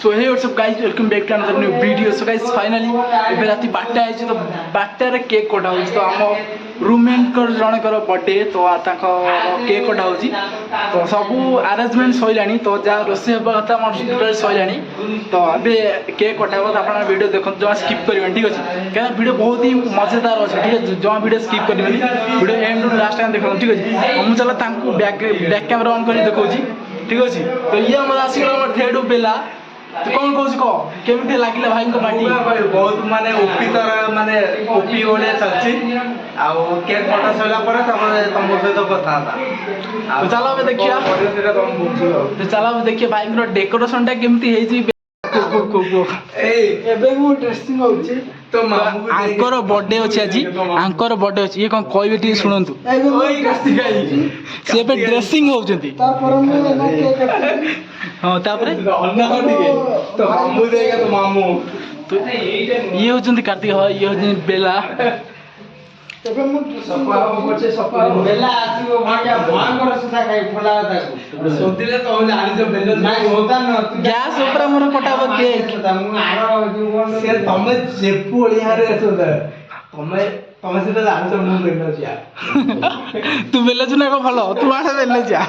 So hey what's up guys, welcome back to another new video. So guys finally ଏବେ ରାତି 12ଟା ହେଇଛି ତ 12ଟାରେ cake କଟା ହେଉଛି ତ ଆମ ରୁମମେଣ୍ଟଙ୍କର ଜଣଙ୍କର ବର୍ଥଡେ ତ ତାଙ୍କ କେକ୍ କଟା ହେଉଛି ତ ସବୁ ଆରେଞ୍ଜମେଣ୍ଟ ସରିଲାଣି ତ ଯାହା ରୋଷେଇ ହେବା କଥା ଆମର ଟୋଟାଲି ସରିଲାଣି ତ ଏବେ କେକ୍ କଟା ହେବ ତ ଆପଣ ଭିଡ଼ିଓ ଦେଖନ୍ତୁ ଜମା ସ୍କିପ୍ କରିବେନି ଠିକ୍ ଅଛି କାହିଁକିନା ଭିଡ଼ିଓ ବହୁତ ହି ମଜାଦାର ଅଛି ଠିକ୍ ଅଛି ଜମା ଭିଡ଼ିଓ ସ୍କିପ୍ କରିବେନି ଭିଡ଼ିଓ ଏଣ୍ଡରୁ ଲାଷ୍ଟ ଟାଇମ୍ ଦେଖନ୍ତୁ ଠିକ୍ ଅଛି ମୁଁ ଚାଲ ତାଙ୍କୁ ବ୍ୟାକ୍ କ୍ୟାମେରା ଅନ୍ କରି ଦେଖାଉଛି ଠିକ୍ ଅଛି ତ ଇଏ ଆମର ଆସିଗଲା ଆମର ଢେଡ଼ୁ ବେଲା तो कौन कौन को केमिति लागिला भाई को पार्टी बहुत माने ओपी तरह माने ओपी ओले चलची आ केक कटा सला पर तुम सहित कथा था तो चलो अब देखिया तो चलो अब देखिए भाई को डेकोरेशन टा केमिति हे जी ए एबे मु ड्रेसिंग होची तो मामू आंकर बर्थडे अछि आज आंकर बर्थडे अछि ये कोन कहबे टी सुनंतु ओई कास्ती गाई से पे ड्रेसिंग होउचंती ता पर मैं केक काटी हां तापरे अन्ना हटिके तो मामू देगा तो मामू तो ये होचंती कार्तिक ह ये होचंती बेला तबे मु सपा पछे सपा बेला आसीबो भांजा भांगर सुसा खाई फला ताको सोदिले तो जानि जो बेलो नाही होता न गैस ऊपर मोर कटाबो केक मु आरो से तमे जेपु ओलिहारे अछोदा तमे तमे से जानि जो मु बेलो जिया तू बेलो जुना को भलो तू आडे बेलो जा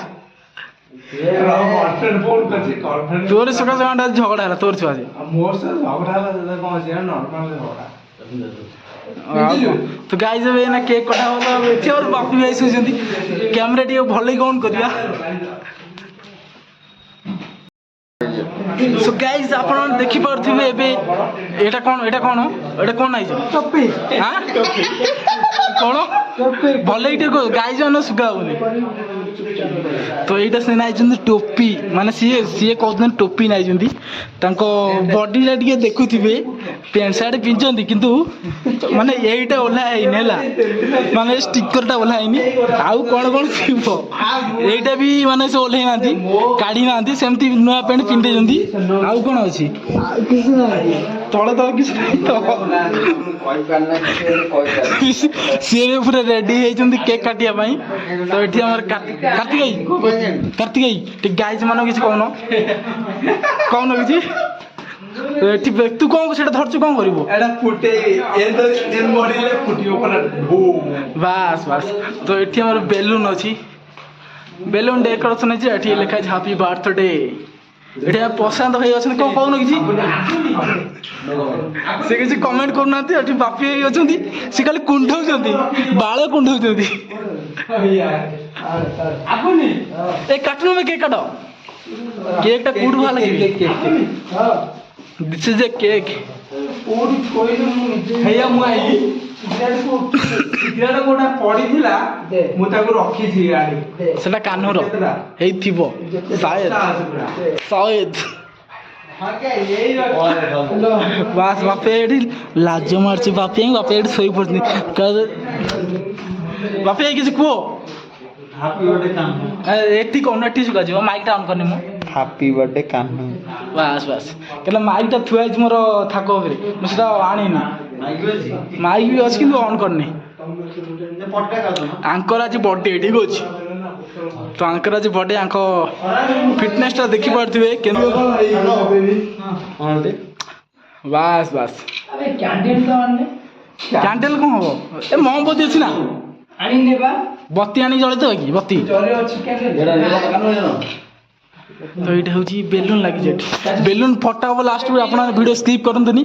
तोर सका सका झगड़ा है तोर छुआ मोर से झगड़ा है कौन से नॉर्मल झगड़ा तो गाइस अब ना केक कटा होला एठी और बापी भाई सुजंती कैमरा टी भले कोन करिया सो गाइस आपण देखि परथिबे एबे एटा कोन आइछ टोपी हां टोपी कोन टोपी भले इटे को गाइस जन सुगाउनी तो एटा से नाइ जंदी टोपी माने सीए कहउन टोपी नाइ जंदी तांको बॉडी ला टिके देखुथिबे पैंट शर्ट पिंचंदी किंतु माने एटा ओला आइनेला माने स्टिकर टा ओला आइनी आउ कोन थिबो एटा भी माने से ओले नांती काढी नांती सेमती नया पैंट पिंडे जंदी आउ कोन अछि किछ नाही तळे तळे किछ नाही तो कोइ करना सीए पूरा रेडी हे जंदी केक काटिया पई तो एठी हमर कार्तिक टे गाइस मानो किछ कहनो किछ तू कौन सेटा धरछु कौन करिवो एडा फुटे एन मरिले फुटियो पर बस बस तो एठी हमर बेलून अछि बेलून डेकोरेशन अछि एठी लिखा छै हैप्पी बर्थडे एठी पसंद होई अछि को कहनो किछि से किछि कमेंट करनाते एठी बापी अछंती से खाली कुंढौ जंती बाळ कुंढौ जंती आपने ए काटनो में केक काटो केक टा कुड वाला केक हां दिस इज ए केक ओडी कोइ न हैया मु आई सिगरेट कोटा पड़ी थिला मु ताको रखी छी गाडी सेटा कान्हर हेई थिबो शायद बस बापे लाज मारची बापे सोई पड़नी बापे किसी को हैप्पी बर्थडे कान्हा एटी कोन एटी सुगा जीव माइक टा ऑन करनी मु हैप्पी बर्थडे कान्हा बस केला माइक टा थुआ ज मोर थाको बरे मु सेटा आनी नी माइक भी अछि किंतु ऑन करनी आंकर आज बर्थडे ठीक अछि तो आंकर आज बर्थडे आंको फिटनेस टा देखि पड़थिबे केन बस अरे कैंडल तो आने कैंडल कोन हो ए मोमबत्ती अछि ना आनी देबा बत्ती आनी जळे तो की बत्ती चले अछि कैंडल तो ये हूँ बेलून लगी बेलून फटा हम लास्ट को आप वीडियो स्किप करनी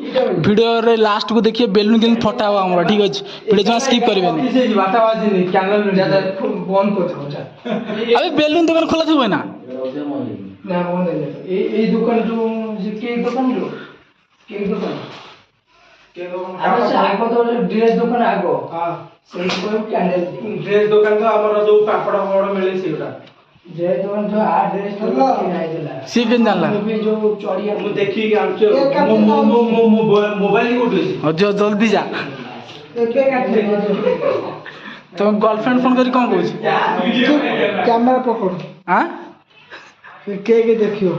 वीडियो रे लास्ट को देखिए बेलून के फटा हम हमारा ठीक अच्छे वीडियो जमा स्किप करेंगे अबे बेलून दुकान खोला थी ना दुकान जो केक दुकान जो केक दुकान ड्रेस दुकान आगो ड्रेस दुकान तो आमर जो पापड़ फापड़ मिले सेगुड़ा ड्रेस दुकान जो आ ड्रेस तो नहीं देला सी केन जानला जो चोरिया मु देखि आमचो मो मोबाइल उठे और जो जल्दी जा केक काट तो गर्लफ्रेंड फोन करी कौन कहू कैमरा पकड़ हां केक देखियो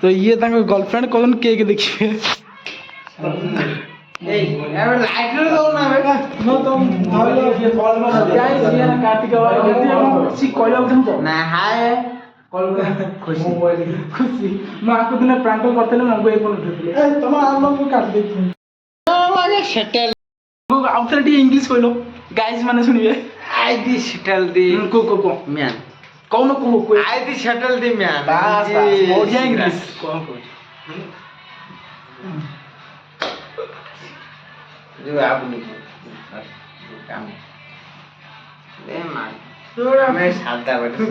तो ये तांको गर्लफ्रेंड कोन केक देखिए ए एबे लाइट रे दो ना बेटा नो तुम धावले ये कॉल में गाइस ये ना कार्तिक वाला जल्दी हम सी कहलो उठम तो ना हाय ଖୁସି ଖୁସି ମୁଁ ଆକୁ ଦିନେ ପ୍ରାଙ୍କ କରିଥିଲି ମଙ୍ଗୁ ଏଇ ଫୋନ ଉଠେଇଥିଲି ତମ ଆମ୍ବ ମୁଁ କାଟି ଦେଇଥିଲି ଆଉ ଥରେ ଟିକେ ଇଂଲିଶ କହିଲ ଗାଇଜ ମାନେ ଶୁଣିବେ I did settle the co man. କହୁନ କୋ I did settle the man. ବାସ୍ ବାସ୍ ବଢିଆ ଇଂଲିଶ କଣ କହୁଛି जो आप काम ए मान ଆମେ ସାଧା ବାଟି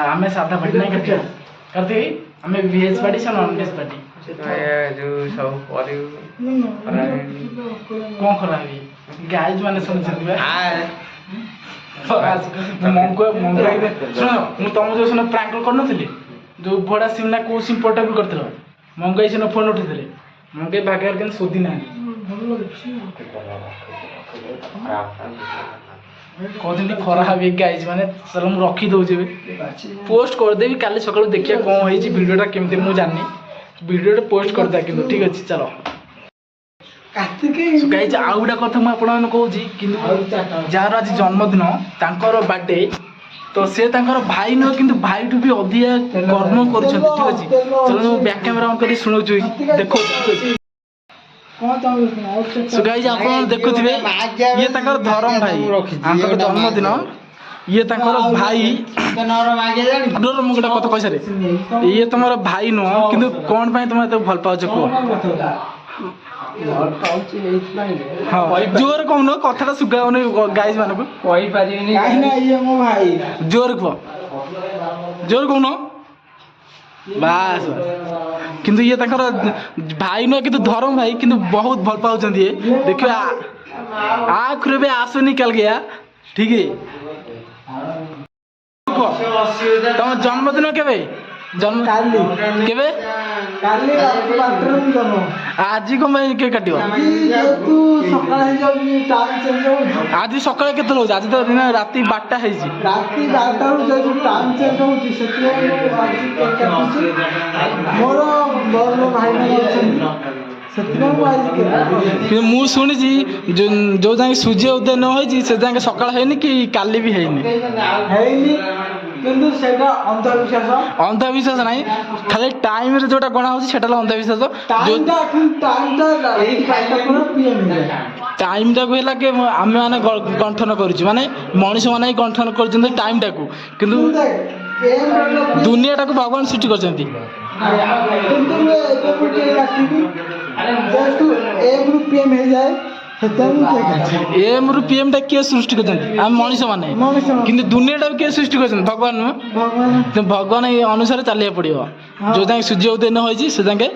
ଆମେ ସାଧା ପାଟି ନାହିଁ करते ଆମେ ଭେଜ ପାଟି ସେ ନନ୍ ଭେଜ ପାଟି ଯୋଉ ସବୁ କରିବୁ କଣ ଖରାପ ଗାଇଜ ମାନେ ଶୁଣିଛନ୍ତି ବା ଶୁଣ ମୁଁ ତମ ଯୋଉ ସିନା ପ୍ରାଙ୍କ କରିନଥିଲି ଯୋଉ ଭଡା ସିମ୍ ନା କୋଉ ସିମ୍ ପୋର୍ଟାବଲ କରିଥିଲ ମଙ୍ଗେଇ ସିନା ଫୋନ ଉଠେଇଥିଲେ ମଙ୍ଗେଇ ଭାଗ୍ୟରେ କିନ୍ତୁ ଶୋଧି ନାହାନ୍ତି କହୁଛନ୍ତି ଖରାପ ଗାଇଜ ମାନେ ଚାଲ ମୁଁ ରଖି ଦଉଛି ଏବେ ପୋଷ୍ଟ କରିଦେବି କାଲି ସକାଳୁ ଦେଖିବା କଣ ହେଇଛି ଭିଡ଼ିଓଟା କେମିତି ମୁଁ ଜାଣିନି ଭିଡ଼ିଓଟା ପୋଷ୍ଟ କରିଦେବା କିନ୍ତୁ ଠିକ ଅଛି ଚାଲ ଗାଇଜ ଆଉ ଗୋଟେ କଥା ମୁଁ ଆପଣମାନଙ୍କୁ କହୁଛି କିନ୍ତୁ ଯାହାର ଆଜି ଜନ୍ମଦିନ ତାଙ୍କର ବାର୍ଥଡେ ତ ସେ ତାଙ୍କର ଭାଇ ନୁହଁ କିନ୍ତୁ ଭାଇଠୁ ବି ଅଧିକା କର୍ମ କରୁଛନ୍ତି ଠିକ ଅଛି ଚାଲ ମୁଁ ବ୍ୟାକ୍ କ୍ୟାମେରା ଅନ୍ କରି ଶୁଣଉଛି ଦେଖଉଛି ଗାଇଜ ଆପଣ ଦେଖୁଥିବେ ଇଏ ତାଙ୍କର ଧରମ ଭାଇ ତାଙ୍କର ଜନ୍ମଦିନ ଇଏ ତାଙ୍କର ଭାଇ ମୁଁ ଗୋଟେ କଥା କହିସାରେ ଇଏ ତମର ଭାଇ ନୁହଁ କିନ୍ତୁ କଣ ପାଇଁ ତମେ ଏତେ ଭଲ ପାଉଛ କୁହ ଜୋର କହୁନ କଥାଟା ଶୁଗାଉନି ଗାଇଜ ମାନଙ୍କୁ କହିପାରିବିନି ଜୋର କୁହ ଜୋର କହୁନ ବାସ୍ କିନ୍ତୁ ଇଏ ତାଙ୍କର ଭାଇ ନୁହଁ କିନ୍ତୁ ଧରମ ଭାଇ କିନ୍ତୁ ବହୁତ ଭଲ ପାଉଛନ୍ତି ଇଏ ଦେଖିବା ଆଖରୁ ବି ଆସୁନି କାଲ ଗିଆ ଠିକ ତମ ଜନ୍ମଦିନ କେବେ କେବେ ଆଜି କଣ ପାଇଁ କେକ୍ କାଟିବ ଆଜି ସକାଳେ କେତେ ହଉଛି ଆଜି ତ ଦିନ ରାତି 12ଟା ହେଇଛି ମୁଁ ଶୁଣିଛି ଯୋଉ ଯାକେ ସୂର୍ଯ୍ୟ ଉଦୟ ନ ହେଇଛି ସେ ଯାକେ ସକାଳ ହେଇନି କି କାଲି ବି ହେଇନି କିନ୍ତୁ ସେଇଟା ଅନ୍ଧବିଶ୍ୱାସ ନାହିଁ ଖାଲି ଟାଇମରେ ଯୋଉଟା ଗଣା ହଉଛି ସେଟା ହେଲା ଅନ୍ଧବିଶ୍ୱାସ ଟାଇମଟାକୁ ହେଲା କି ଆମେ ମାନେ ଗଠନ କରୁଛୁ ମାନେ ମଣିଷ ମାନେ ଗଠନ କରୁଛନ୍ତି ଟାଇମଟାକୁ କିନ୍ତୁ ଦୁନିଆଟାକୁ ଭଗବାନ ସୃଷ୍ଟି କରିଛନ୍ତି ଏମ୍ ରୁ PM ଟା କିଏ ସୃଷ୍ଟି କରିଛନ୍ତି ଆମେ ମଣିଷ ମାନେ କିନ୍ତୁ ଦୁନିଆଟାକୁ କିଏ ସୃଷ୍ଟି କରିଛନ୍ତି ଭଗବାନ ନୁହଁ ଭଗବାନ ଏଇ ଅନୁସାରେ ଚାଲିବାକୁ ପଡିବ ଯୋଉ ଯାକେ ସୂର୍ଯ୍ୟ ଉଦୟ ନ ହେଇଛି ସେ ଯାକେ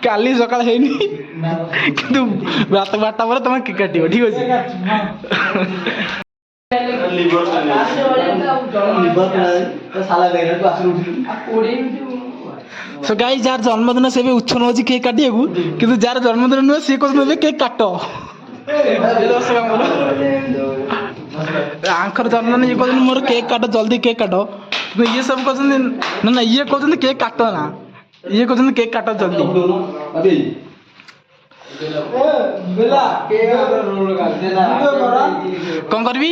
କାଲି ସକାଳ ହେଇନି କିନ୍ତୁ ରାତ 12ଟା ପରେ ତମେ କେକ୍ କାଟିବ ଠିକ ଅଛି ସୋ ଗାଇସ୍ ଯାହାର ଜନ୍ମଦିନ ସେ ବି ଉଚ୍ଛନ ହଉଛି କେକ୍ କାଟିବାକୁ କିନ୍ତୁ ଯାହାର ଜନ୍ମଦିନ ନୁହେଁ ସିଏ କହୁଛନ୍ତି କେକ୍ କାଟ ଆଙ୍କର ଜନ୍ମଦିନ ଇଏ କହୁଛନ୍ତି ମୋର କେକ୍ କାଟ ଜଲ୍ଦି କେକ୍ କାଟ କିନ୍ତୁ ଇଏ ସବୁ କହୁଛନ୍ତି ନା ଇଏ କହୁଛନ୍ତି କେକ୍ କାଟ ନା ଇଏ କହୁଛନ୍ତି କେକ୍ କାଟ ଜଲ୍ଦି କଣ କରିବି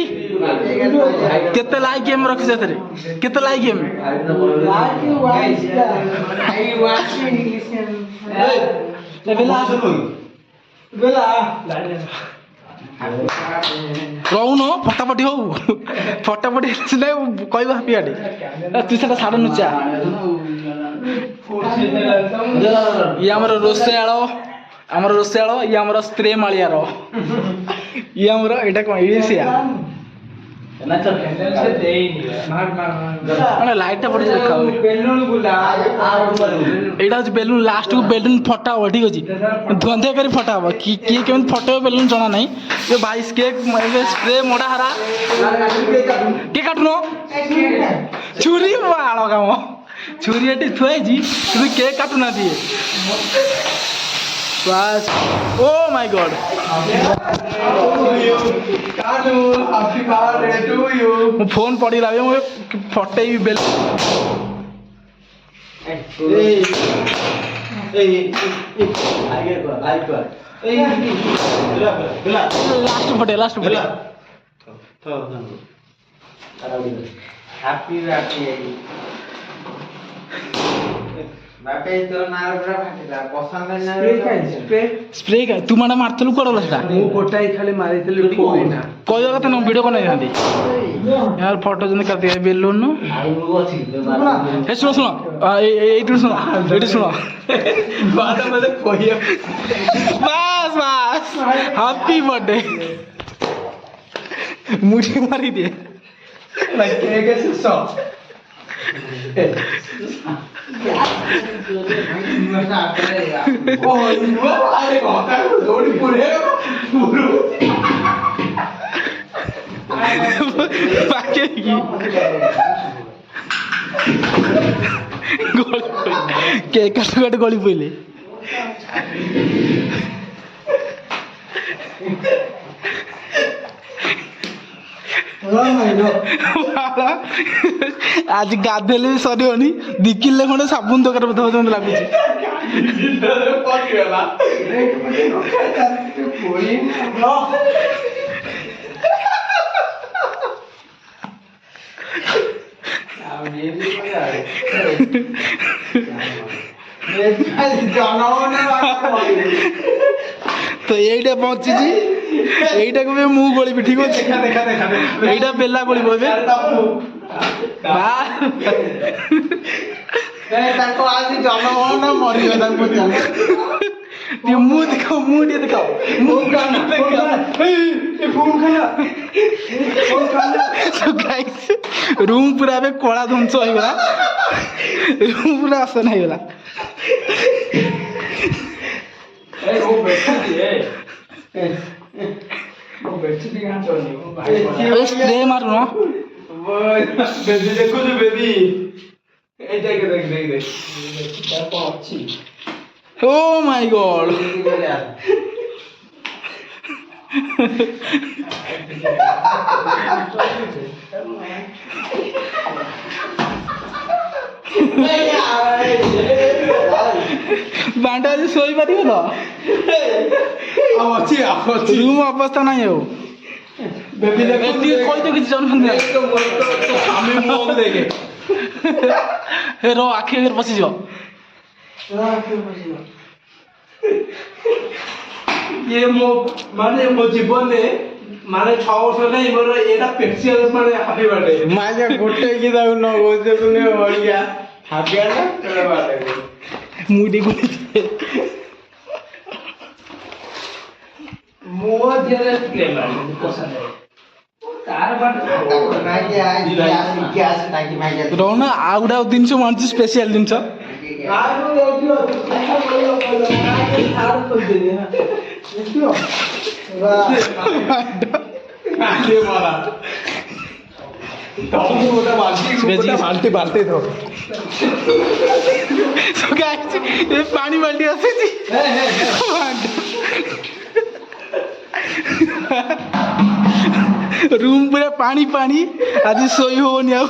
କେତେ ଲାଇକ୍ ଏମ୍ ରଖିଛ ଏଥିରେ କେତେ ଲାଇକ୍ ଏମ୍ ରହୁନ ଫଟାଫଟି ହଉ ଫଟାଫଟି ସିନା କହିବ ହାପିଆଟେ ତୁ ସେଟା ଛାଡ଼ ନୁଚା ଇଏ ଆମର ରୋଷେଇଆଳ ଇଏ ଆମର ସ୍ପ୍ରେ ମାଳିଆର ଇଏ ଆମର ଏଇଟା କଣ ଇଳିଶିଆ ଲାଇଟଟା ପଡିଛି ଦେଖା ଏଇଟା ହଉଛି ବେଲୁନ ଲାଷ୍ଟକୁ ବେଲୁନ ଫଟା ହବ ଠିକ ଅଛି ଧୁଆନ୍ଧିଆ କରି ଫଟା ହବ କିଏ କେମିତି ଫଟେଇବ ବେଲୁନ ଜଣା ନାହିଁ ଏ ଭାଇ କେକ୍ ସ୍ପ୍ରେ ମୋଡା ହାରା କିଏ କାଟୁନ ଛୁରୀ ବାଳ କାମ ଛୁରୀ ଏଠି ଥୁଆ ହେଇଛି କିନ୍ତୁ କେକ୍ କାଟୁନାହାନ୍ତି ବାସ୍ ଓ ମାଇ ଗଡ୍ ମୋ ଫୋନ ପଡ଼ିଲା ମୁଁ ଫଟେଇବି ବେଲ ଲାଷ୍ଟ ଫଟେ ହ୍ୟାପି ବାର୍ଥଡେ ବାପେ ତୋର ନାଳ ପୁରା ଫାଟିଲା ପସନ୍ଦ ସ୍ପ୍ରେ ତୁ ମାନେ ମାରୁଥିଲୁ କୁଆଡେ ଗଲା ସେଟା ମୁଁ ଗୋଟାଇ ଖାଲି ମାରିଥିଲି ପୋଇନା କହିବା କଥା ନୁହଁ ଭିଡ଼ିଓ ବନେଇଥାନ୍ତି यार फोटो ଯେମିତି କାଟି ବେଲୁନ ଏ ଶୁଣ ଶୁଣ ଏଇଠୁ ଶୁଣ ଏଇଠି ଶୁଣ ବାଦ ମତେ କହିଆ ବାସ୍ ବାସ୍ ହ୍ୟାପି ବର୍ଥଡେ ମୁଠି ମାରି ଦିଏ କେକେ ଶେଷ ଦୌଡ଼ି ପୁରେ କେକ୍ କାଟୁ କାଟୁ ଗଳି ପଇଲେ ଆଜି ଗାଧେଇଲେ ବି ସରିବନି 2 କିଲୋ ଖଣ୍ଡେ ସାବୁନ ଦରକାର ବୋଧେ ମତେ ଲାଗୁଛି ତ এইটা বঞ্চিছি এইটাকে ବି ମୁଁ ଗଳିବି ଠିକ ଅଛି এইটা ବେଲା ଗଳିବ ଏବେ ତାଙ୍କୁ ଆଜି ଜନଗଣନା ମରିବ ତାଙ୍କୁ ଟିକେ ମୁଁ ଦେଖାও ମୁଁ ଟିକେ ଦେଖାও ମୁଁ ରୁମ୍ ପୁରା ଏବେ କଳା ଧ୍ୱଂସ ହେଇଗଲା ରୁମ୍ ପୁରା ଅସନା ହେଇଗଲା ସ୍ପ୍ରେ ମାରୁନ ଦେଖୁଛୁ ବେବି এই দেখ দেখ দেখ দেখ তারপর ଅଛି ও মাই গড ବାଣ୍ଡା ଆଜି ଶୋଇପାରିବ ତ ଆଉ ଅଛି ରୁମ୍ ଅବସ୍ଥା ନାହିଁ ଆଉ ବେବି ଦେଖ ଟିକେ କହିଦିଅ କିଛି ଜନ୍ମଦିନ ଆମେ ମୁହଁ ଦେଖେ ହେ ର ଆଖି ଆଗରେ ପଶିଯିବ ଇଏ ମୋ ମାନେ ମୋ ଜୀବନରେ ମାନେ 6 ବର୍ଷ ନାହିଁ ମୋର ଏଇଟା ସ୍ପେସିଆଲ ମାନେ ହାପି ବାର୍ଥଡେ ମାଜା ଗୋଟେ କି ତାକୁ ନ କହୁଛ ତୁମେ ବଢିଆ ହାପି ବାର୍ଥଡେ ମୁଁ ଟିକେ ମୋ ଦେହରେ ପ୍ଲେ ମାରି ପସନ୍ଦ ତାର ବାର୍ଥଡେ ରହୁନ ଆଉ ଗୋଟେ ଜିନିଷ ମୁଁ ଆଣିଛି ସ୍ପେଶିଆଲ ଜିନିଷ ବାଲ୍ଟି ବାଲ୍ଟି ଧର ପାଣି ବାଲ୍ଟି ଆସିଛି ରୁମ୍ ପୁରା ପାଣି ପାଣି ଆଜି ଶୋଇ ହବନି ଆଉ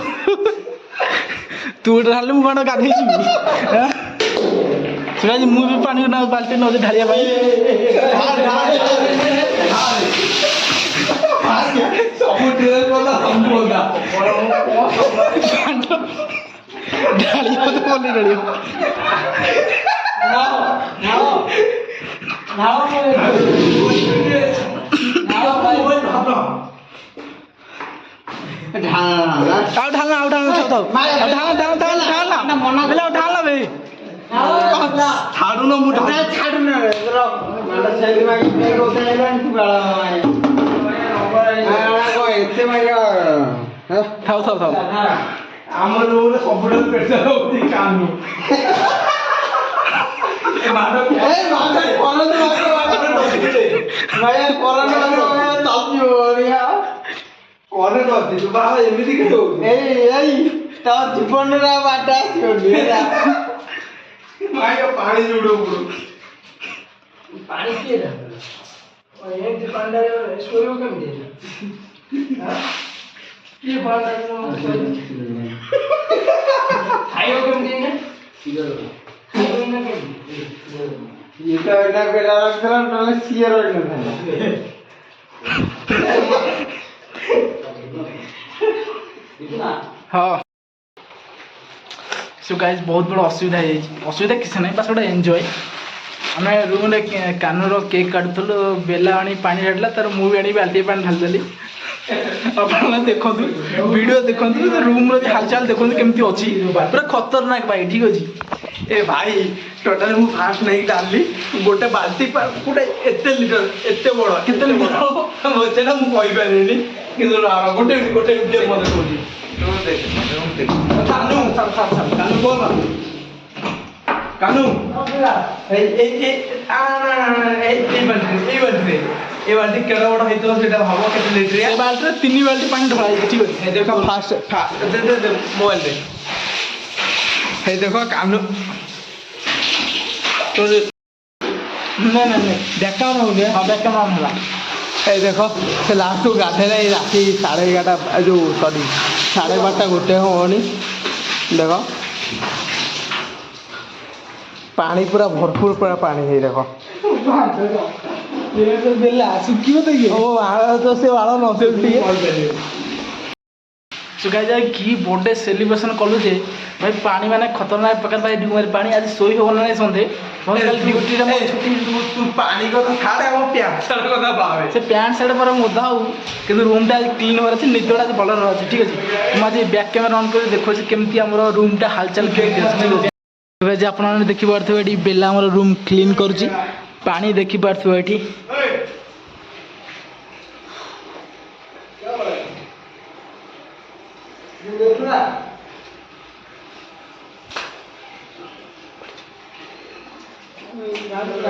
ତୁ ଗୋଟେ ଢାଳିଲେ ମୁଁ କଣ ଗାଧେଇଯିବି ଆଜି ମୁଁ ବି ପାଣି ବାଲ୍ଟି ନଉଛି ଢାଳିବା ପାଇଁ ସବୁ ଡ୍ରେସ୍ ବଦା ସବୁ ବଦା ଢାଳିବ ତ ଭଲ ଢାଳିବ ଆଉ ଢାଳନା ଆଉ ଢାଳନା ଢାଳନା ବେ ଛାଡୁନ ମୁଁ ଛାଡୁନ ଏତେ ଥାଉ ଥାଉ ଥାଉ ଆମ ରୁମରେ ସବୁଠାରୁ ପ୍ରେସର ହଉଛି କାନୁ କରେଣ୍ଟ ଅଛି ତୁ ବାବା ଏମିତି ଏଇ ତ ଜୀବନରେ ଆଉ ବାଟ ଆସିବନି ପାଣି ଯୋଉଟ ଉପରୁ ପାଣି କିଏ ଏମିତି ପାଣିରେ ଶୋଇବ କେମିତି କିଏ ପାଣି ଖାଇବ କେମିତି ଇଏ ତ ଏଇଟା ବେଲା ରଖିଥିଲା ନହେଲେ ସିଏ ରହିନଥାନ୍ତା हाँ सो गाइस बहुत बड़ा असुविधा है असुविधा किसी नहीं बस गोटे एंजॉय आम रूम कानूर केक काटुलु बेला आनी पानी ढाला तार मुझे आनी बाल्टी पानी ढालीदेली आप देखु वीडियो देखु रूम रो हालचाल देखो केमती अच्छी पूरा खतरनाक भाई ठीक अच्छे ए भाई टोटाल मु फास्ट नहीं डालली गोटे बाल्टी गोटे एते लीटर एते बड़ केते लीटर सेटा मु कहि पारेनी किंतु गोटे गोटे लीटर मते कहूची कानू कानू बोल कानू ए ए ए आ ए बाल्टी ए बाल्टी केड़ा बड़ हेतो सेटा भाबो केते लीटर ए बाल्टी 3 बाल्टी पानी ढला ठीक अच्छे देखो फास्ट दे मोबाइल दे हे देखो कानू तो नहीं बैकग्राउंड हो गया हाँ बैक कैमरा होला এই দেখো সে লাস্ট গাধেলা এই রাতি 11:30 जो सॉरी 12:30 गोटे होनी देखो पानी पूरा भरपूर पूरा पानी है देखो ये तो बेला सुखी होता है ओ आला तो से वाला न से उठी सो गाइस आज की बर्थडे सेलिब्रेशन कलु जे भाई पानी माने खतरनाक प्रकार भाई डुमर पानी आज सोई हो ना संदे भाई कल ड्यूटी रे छुट्टी तू पानी को तो खाड़े हम प्यार सर को बावे से पैंट शर्ट पर मोदा हो किंतु रूम टा क्लीन हो रहा निदड़ा आज भल रहा ठीक अछि म आज बैक कैमरा ऑन कर देखो केमती हमर रूम टा हालचाल केमती अछि ठीक अछि गाइस आपण माने देखि पारथबे एडी बेला हमर रूम क्लीन करूची पानी देखि पारथबे एठी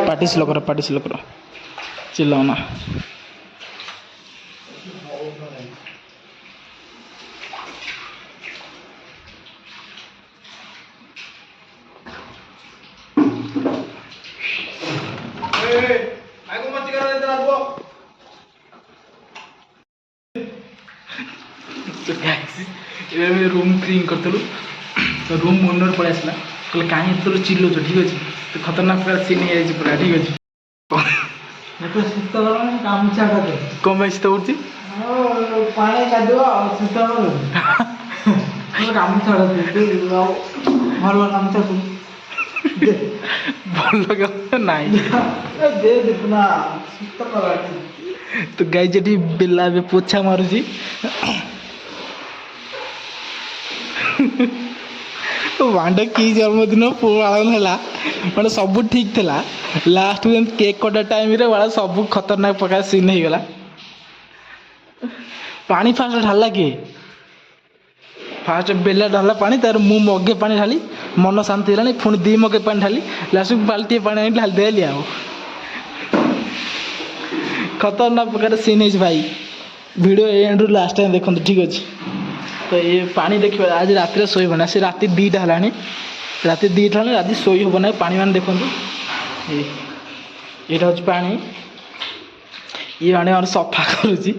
पार्टी स्लो करो चिल्लाओ ना रूम क्लीन करतलु तो रूम ओनर पड़े आसला कहले कहीं एत चिल्लो ठीक अच्छे तो खतरनाक पूरा सीन है पूरा ठीक अच्छे गामछाटा दे कम शीत हो पानी कादो शीत गामछाटा दे भल गामछा भल नाई दे देखना शीत तो गाई जेठी बिल्ला भी पोछा मारुची वांडा की जन्मदिन पालन है मैंने सब ठीक था लास्ट में केक कटा टाइम रे वाला सब खतरनाक प्रकार सीन हो गला पानी फास्ट ढाला किए फास्ट बेला ढाला पानी तार मु मगे पानी ढाली मन शांति है पुणी 2 मगे पानी ढाली लास्ट बाल्टी पानी ढाली देली आ खतरनाक प्रकार सीन है भाई वीडियो एंड रू लास्ट टाइम देखो ठीक अच्छे तो ये पानी देखिए आज रात शोब ना से राति 2टा है राति 2टा है राति शोई हम ना पानी मान देखो ये हूँ पानी ये आने और सफा करुच्ची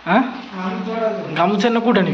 हाँ गामुछा न कौट आनी